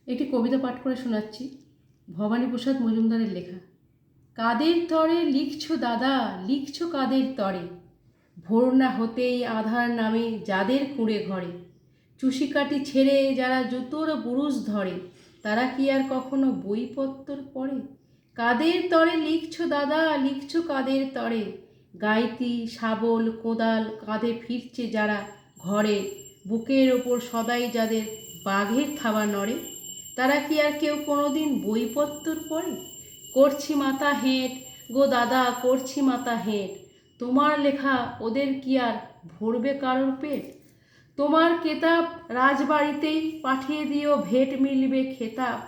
একটি কবিতা পাঠ করে শোনাচ্ছি, ভবানীপ্রসাদ মজুমদারের লেখা। কাদের তরে লিখছো দাদা, লিখছো কাদের তরে? ভোর না হতেই আধার নামে যাদের কুঁড়ে ঘরে, চুষিকাটি ছেড়ে যারা জুতোর বুরুজ ধরে, তারা কি আর কখনো বইপত্তর পড়ে? কাদের তরে লিখছো দাদা, লিখছো কাদের তরে? গাইতি শাবল কোদাল কাঁধে ফিরছে যারা ঘরে, বুকের ওপর সদাই যাদের বাঘের থাবা নড়ে, তারা কি আর কেউ কোনোদিন বইপত্তর পড়ে? করছি মাথা হেঁট গো দাদা, করছি মাথা হেঁট, তোমার লেখা ওদের কি আর ভরবে কারোর পেট? তোমার কেতাব রাজবাড়িতেই পাঠিয়ে দিও, ভেট মিলবে খেতাব,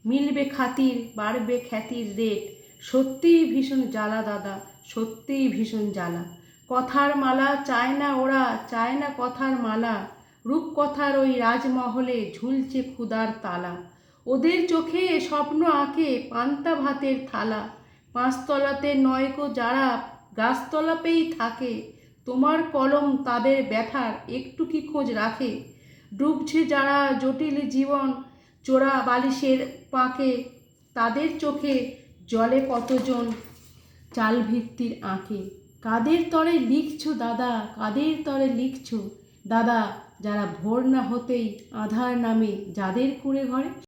মিলবে খাতির, বাড়বে খ্যাতির রেট। সত্যিই ভীষণ জ্বালা দাদা, সত্যিই ভীষণ জ্বালা। কথার মালা চায় না ওরা, চায় না কথার মালা, রূপকথার ওই রাজমহলে ঝুলছে ক্ষুধার তালা। ওদের চোখে স্বপ্ন আঁকে পান্তা ভাতের থালা, পাঁচতলাতে নয়কো যারা গাছতলাতেই থাকে, তোমার কলম তাদের ব্যথার একটু কি খোঁজ রাখে? ডুবছে যারা জটিল জীবন চোরা বালিশের পাকে, তাদের চোখে জলে কতজন চাল ভিত্তির আঁকে। কাদের তরে লিখছো দাদা, কাদের তরে লিখছো দাদা, যারা ভোর না হতেই আধার নামে যাদের কুঁড়ে ঘরে?